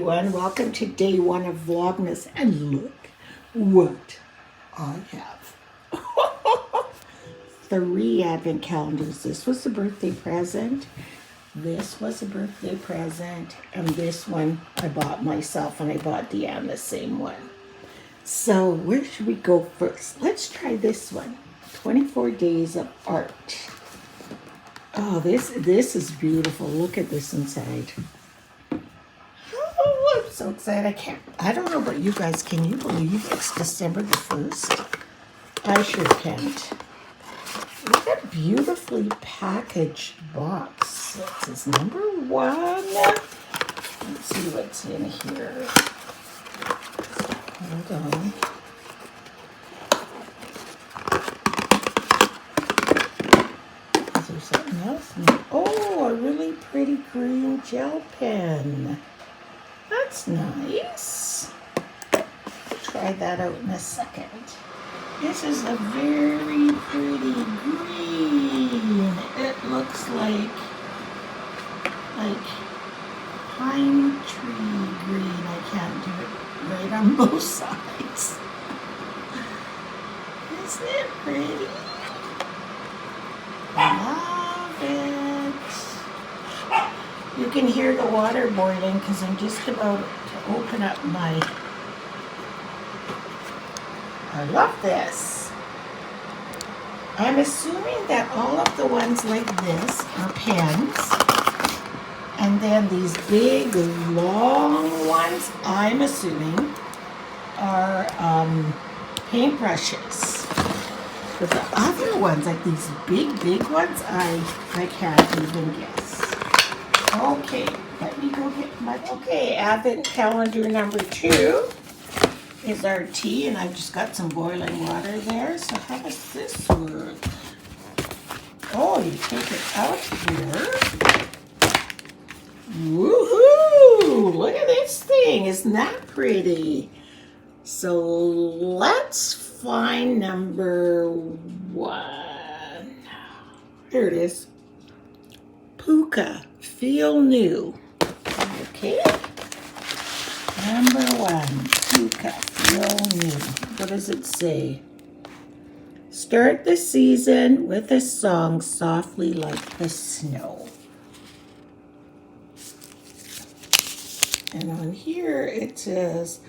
everyone, welcome to day one of Vlogmas, and look what I have. 3 advent calendars. This was a birthday present, this was a birthday present, and this one I bought myself, and I bought Deanne the same one. So where should we go first? Let's try this one, 24 Days of Art. Oh, this is beautiful. Look at this inside. Oh, I'm so excited. I don't know about you guys. Can you believe it's December the 1st? I sure can't. Look at a beautifully packaged box. This is number 1. Let's see what's in here. Hold on. Is there something else? Oh, a really pretty green gel pen. That's nice. I'll try that out in a second. This is a very pretty green. It looks like pine tree green. I can't do it right on both sides. Isn't it pretty? Love it. You can hear the water boiling because I'm just about to open up my... I love this. I'm assuming that all of the ones like this are pens. And then these big, long ones, I'm assuming, are paintbrushes. But the other ones, like these big ones, I can't even guess. Okay, let me go get my... Okay, Advent calendar number 2 is our tea, and I've just got some boiling water there. So how does this work? Oh, you take it out here. Woohoo! Look at this thing. Isn't that pretty? So let's find number 1. Here it is. Puka, feel new. Okay. Number 1, Puka, feel new. What does it say? Start the season with a song softly like the snow. And on here it says,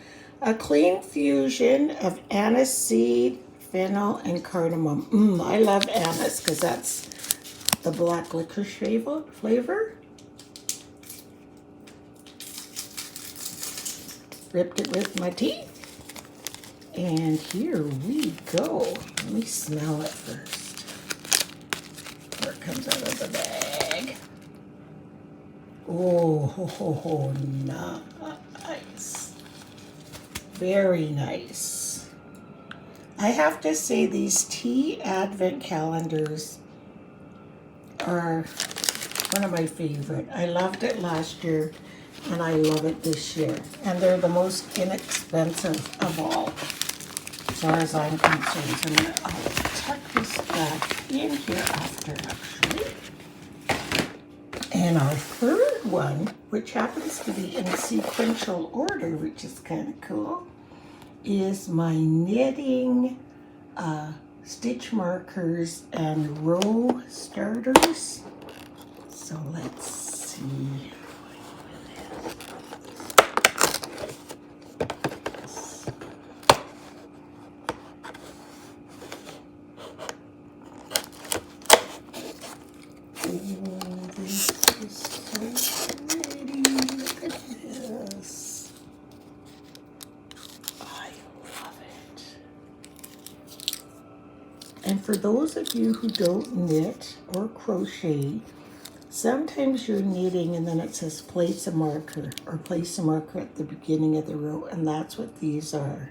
a clean fusion of aniseed, fennel, and cardamom. I love anise because that's the black licorice flavor. Ripped it with my teeth. And here we go. Let me smell it first. Before it comes out of the bag. Oh, nice. Very nice. I have to say these tea advent calendars are one of my favorite. I loved it last year and I love it this year. And they're the most inexpensive of all, as far as I'm concerned. So I'll tuck this back in here after, actually. And our third one, which happens to be in sequential order, which is kind of cool, is my knitting stitch markers and row starters. So let's see. And for those of you who don't knit or crochet, sometimes you're knitting and then it says place a marker, or place a marker at the beginning of the row, and that's what these are.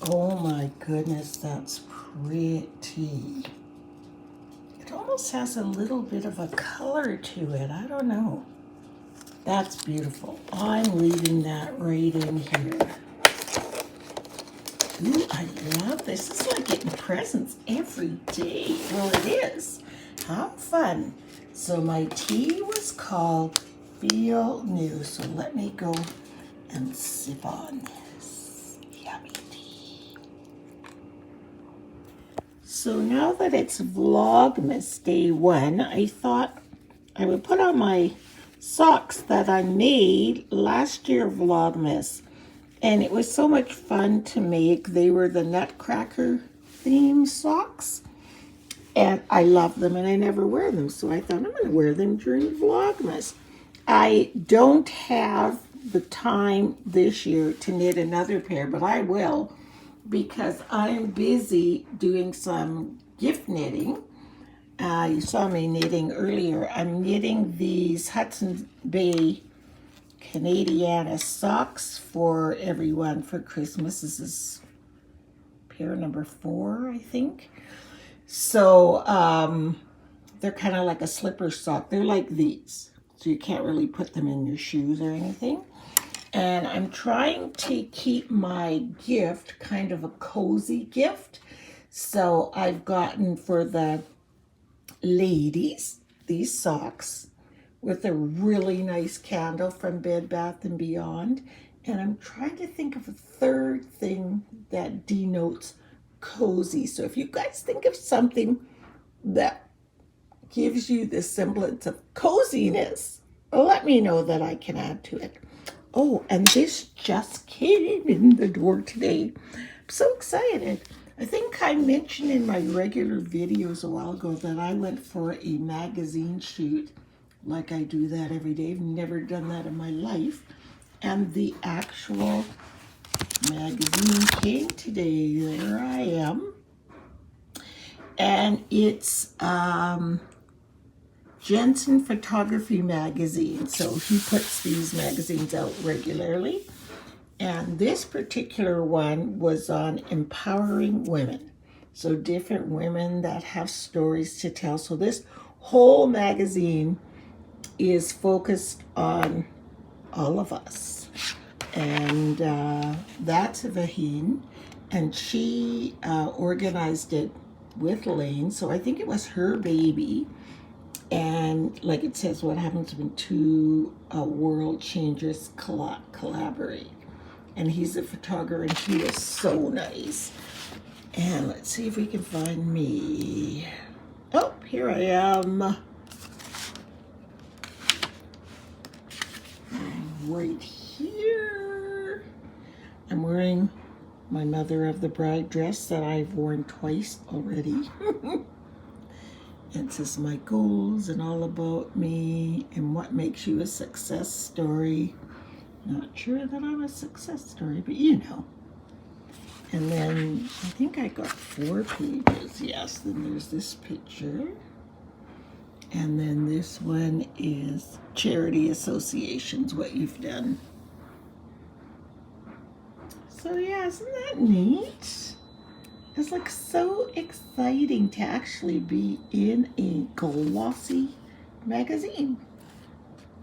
Oh my goodness, that's pretty. It almost has a little bit of a color to it. I don't know. That's beautiful. I'm leaving that right in here. Ooh, I love this. It's like getting presents every day. Well, it is. How fun. So my tea was called feel new. So let me go and sip on this yummy tea. So now that it's Vlogmas day 1, I thought I would put on my socks that I made last year Vlogmas. And it was so much fun to make. They were the Nutcracker theme socks. And I love them and I never wear them. So I thought I'm going to wear them during Vlogmas. I don't have the time this year to knit another pair, but I will because I'm busy doing some gift knitting. You saw me knitting earlier. I'm knitting these Hudson Bay Canadiana socks for everyone for Christmas. This is pair number 4, I think. So they're kind of like a slipper sock. They're like these, so you can't really put them in your shoes or anything. And I'm trying to keep my gift kind of a cozy gift. So I've gotten for the ladies these socks with a really nice candle from Bed Bath & Beyond. And I'm trying to think of a third thing that denotes cozy. So if you guys think of something that gives you the semblance of coziness, let me know that I can add to it. Oh, and this just came in the door today. I'm so excited. I think I mentioned in my regular videos a while ago that I went for a magazine shoot. Like I do that every day. I've never done that in my life. And the actual magazine came today. There I am. And it's Jensen Photography Magazine. So he puts these magazines out regularly. And this particular one was on empowering women. So different women that have stories to tell. So this whole magazine is focused on all of us. And that's Vaheen. And she organized it with Lane. So I think it was her baby. And like it says, what happens when two world changers collaborate. And he's a photographer and he is so nice. And let's see if we can find me. Oh, here I am. Right here. I'm wearing my Mother of the Bride dress that I've worn twice already. It says my goals and all about me and what makes you a success story. Not sure that I'm a success story, but you know. And then I think I got 4 pages. Yes, then there's this picture. And then this one is charity associations, what you've done. So yeah, isn't that neat? It's like so exciting to actually be in a glossy magazine.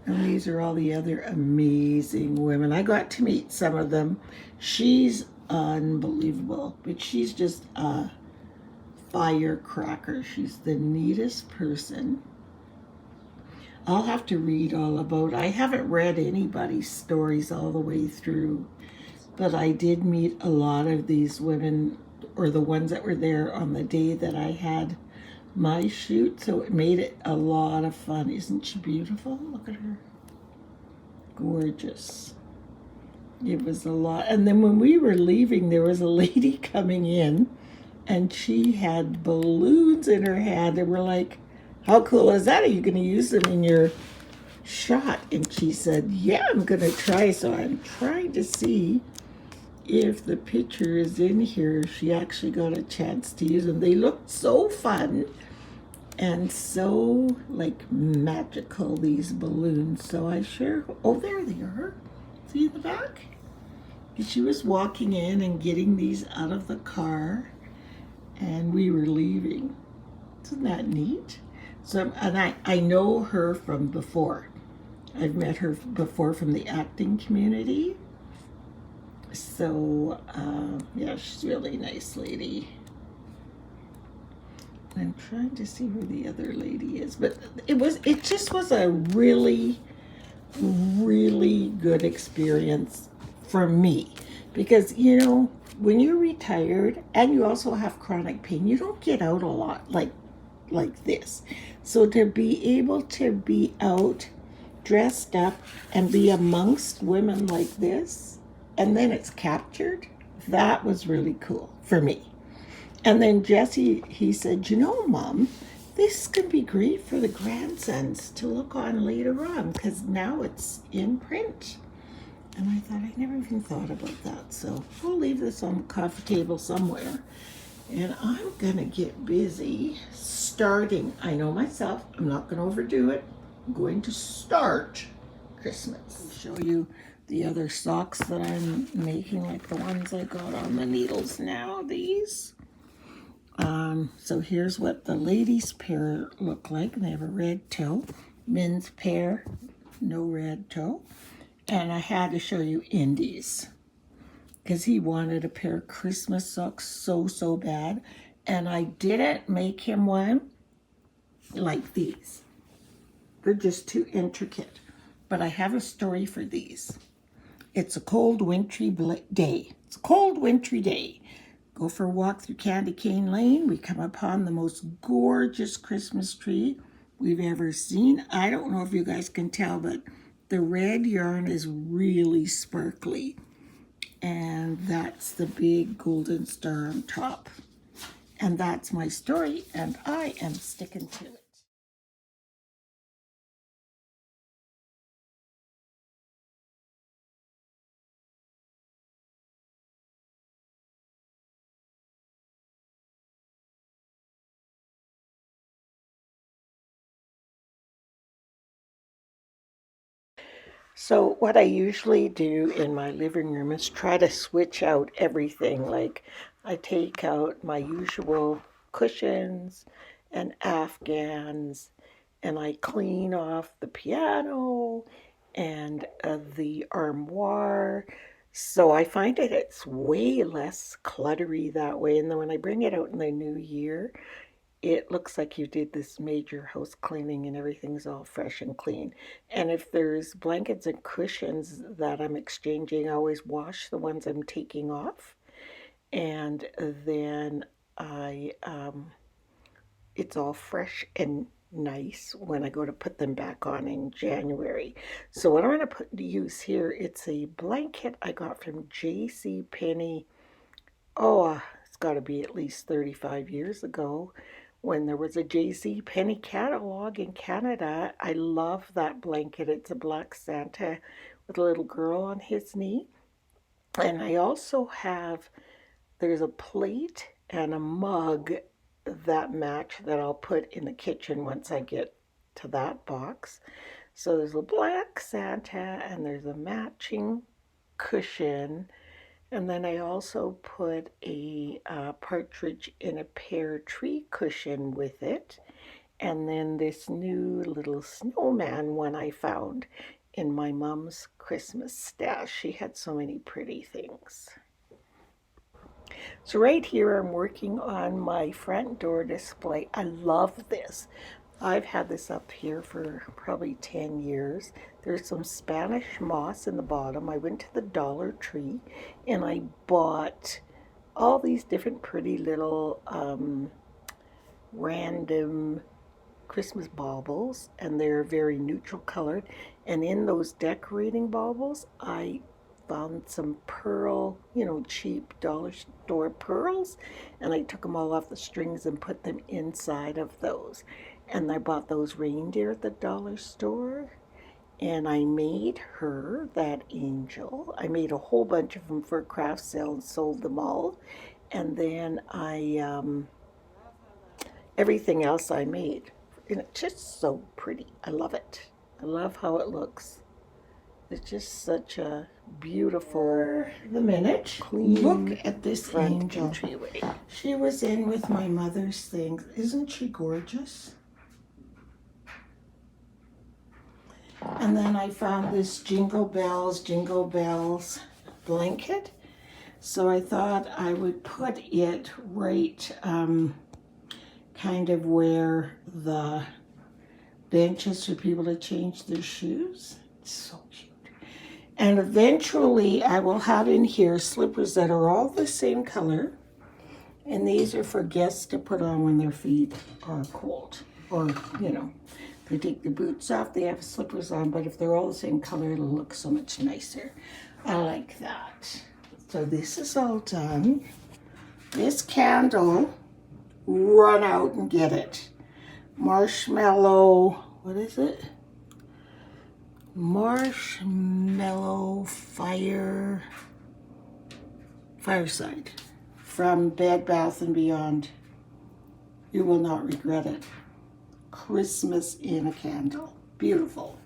And these are all the other amazing women. I got to meet some of them. She's unbelievable, but she's just a firecracker. She's the neatest person. I'll have to read all about. I haven't read anybody's stories all the way through, but I did meet a lot of these women, or the ones that were there on the day that I had my shoot, so it made it a lot of fun. Isn't she beautiful? Look at her. Gorgeous. It was a lot. And then when we were leaving, there was a lady coming in and she had balloons in her hand, and we're like, how cool is that? Are you going to use them in your shot? And she said, yeah, I'm going to try. So I'm trying to see if the picture is in here. She actually got a chance to use them. They looked so fun and so like magical, these balloons. So I sure, oh, there they are. See in the back? She was walking in and getting these out of the car, and we were leaving. Isn't that neat? So, and I know her from before. I've met her before from the acting community. So, yeah, she's a really nice lady. I'm trying to see who the other lady is, but it just was a really really good experience for me, because you know, when you're retired and you also have chronic pain, you don't get out a lot like this. So to be able to be out dressed up and be amongst women like this, and then it's captured, that was really cool for me. And then Jesse, he said, you know, Mom, this can be great for the grandsons to look on later on because now it's in print. And I thought, I never even thought about that. So we'll leave this on the coffee table somewhere. And I'm going to get busy starting. I know myself, I'm not going to overdo it. I'm going to start Christmas. I'll show you the other socks that I'm making, like the ones I got on the needles now, these. So here's what the ladies' pair look like. They have a red toe. Men's pair, no red toe. And I had to show you Indy's because he wanted a pair of Christmas socks so bad. And I didn't make him one like these. They're just too intricate. But I have a story for these. It's a cold, wintry day. It's a cold, wintry day. Go for a walk through Candy Cane Lane. We come upon the most gorgeous Christmas tree we've ever seen. I don't know if you guys can tell, but the red yarn is really sparkly. And that's the big golden star on top. And that's my story, and I am sticking to it. So what I usually do in my living room is try to switch out everything. Like I take out my usual cushions and Afghans, and I clean off the piano and the armoire. So I find that it's way less cluttery that way. And then when I bring it out in the new year, it looks like you did this major house cleaning and everything's all fresh and clean. And if there's blankets and cushions that I'm exchanging, I always wash the ones I'm taking off. And then it's all fresh and nice when I go to put them back on in January. So what I'm going to use here, it's a blanket I got from J.C. Penney. Oh, it's got to be at least 35 years ago when there was a J.C. Penney catalog in Canada. I love that blanket. It's a black Santa with a little girl on his knee. And I also have, there's a plate and a mug that match that I'll put in the kitchen once I get to that box. So there's a black Santa and there's a matching cushion. And then I also put a partridge in a pear tree cushion with it. And then this new little snowman one I found in my mom's Christmas stash. She had so many pretty things. So right here I'm working on my front door display. I love this. I've had this up here for probably 10 years. There's some Spanish moss in the bottom. I went to the Dollar Tree and I bought all these different pretty little random Christmas baubles, and they're very neutral colored. And in those decorating baubles, I found some pearl, you know, cheap dollar store pearls, and I took them all off the strings and put them inside of those. And I bought those reindeer at the dollar store, and I made her that angel. I made a whole bunch of them for a craft sale and sold them all. And then everything else I made. And it's just so pretty. I love it. I love how it looks. It's just such a beautiful, the minute, clean. Look at this angel. Entryway. She was in with my mother's things. Isn't she gorgeous? And then I found this Jingle Bells blanket. So I thought I would put it right kind of where the benches for people to change their shoes. So cute. And eventually I will have in here slippers that are all the same color. And these are for guests to put on when their feet are cold. Or, you know, they take the boots off, they have slippers on, but if they're all the same color, it'll look so much nicer. I like that. So this is all done. This candle, run out and get it. Marshmallow, what is it? Marshmallow Fireside from Bed Bath & Beyond. You will not regret it. Christmas in a candle. Beautiful.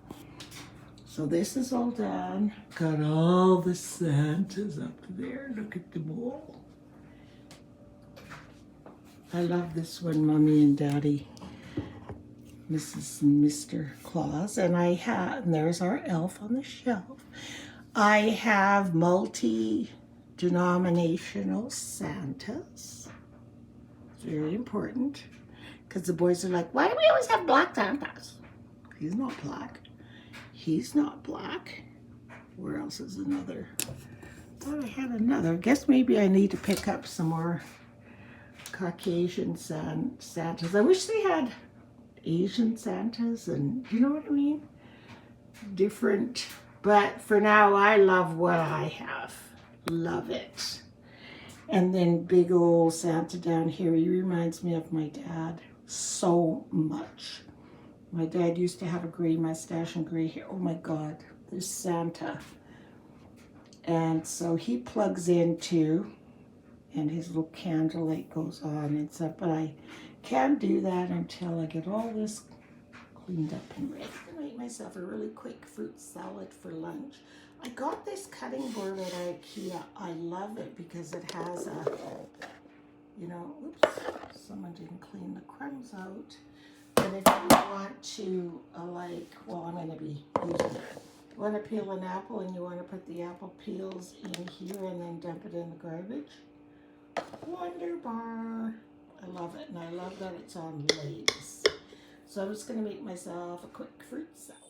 So this is all done. Got all the Santas up there. Look at them all. I love this one, Mommy and Daddy. Mrs. and Mr. Claus. And and there's our elf on the shelf. I have multi-denominational Santas. It's very important. Because the boys are like, why do we always have black Santas? He's not black. He's not black. Where else is another? I thought I had another. I guess maybe I need to pick up some more Caucasian Santas. I wish they had Asian Santas, and you know what I mean? Different. But for now, I love what I have. Love it. And then big old Santa down here. He reminds me of my dad so much. My dad used to have a gray mustache and gray hair. Oh my God, there's Santa. And so he plugs in too, and his little candle light goes on and stuff. But I can't do that until I get all this cleaned up and ready. I make myself a really quick fruit salad for lunch. I got this cutting board at IKEA. I love it because it has a, you know, oops, someone didn't clean the crumbs out. But if you want to, well, I'm going to be using it. You want to peel an apple and you want to put the apple peels in here and then dump it in the garbage. Wonder bar. I love it, and I love that it's on legs. So I'm just going to make myself a quick fruit salad.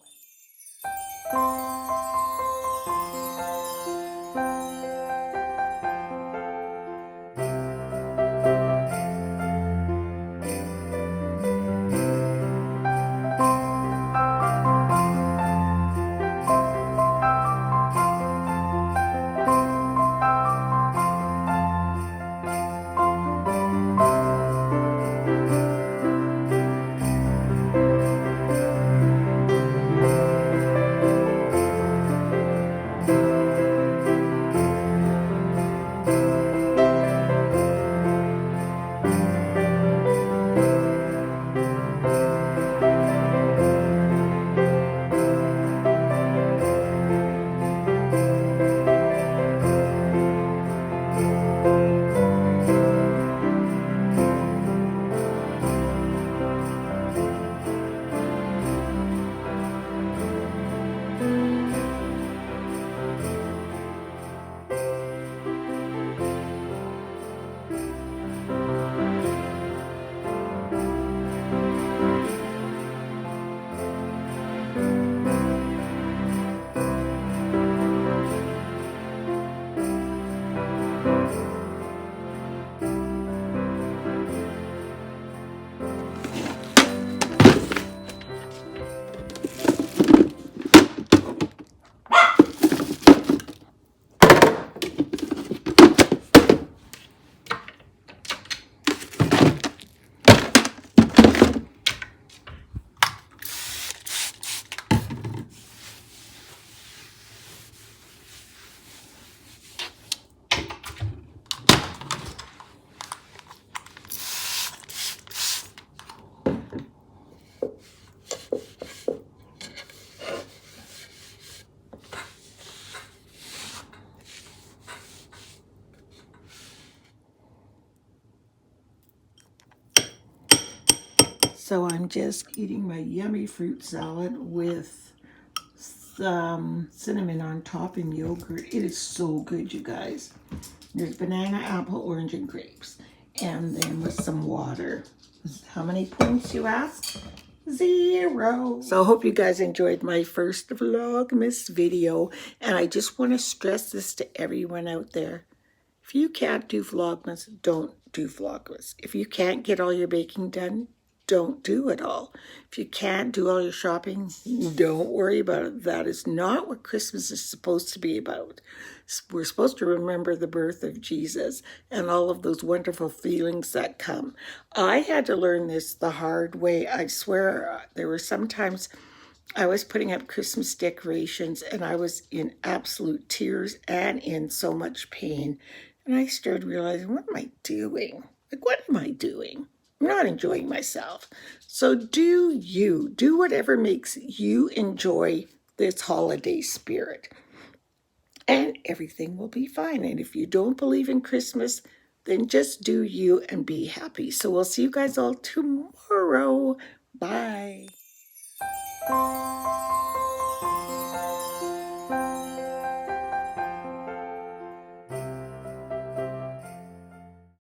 So I'm just eating my yummy fruit salad with some cinnamon on top and yogurt. It is so good, you guys. There's banana, apple, orange, and grapes. And then with some water. How many points, you ask? 0. So I hope you guys enjoyed my first Vlogmas video. And I just want to stress this to everyone out there. If you can't do Vlogmas, don't do Vlogmas. If you can't get all your baking done, don't do it all. If you can't do all your shopping, don't worry about it. That is not what Christmas is supposed to be about. We're supposed to remember the birth of Jesus and all of those wonderful feelings that come. I had to learn this the hard way. I swear there were some times I was putting up Christmas decorations and I was in absolute tears and in so much pain. And I started realizing, what am I doing? Like, what am I doing? I'm not enjoying myself. So do you. Do whatever makes you enjoy this holiday spirit. And everything will be fine. And if you don't believe in Christmas, then just do you and be happy. So we'll see you guys all tomorrow. Bye.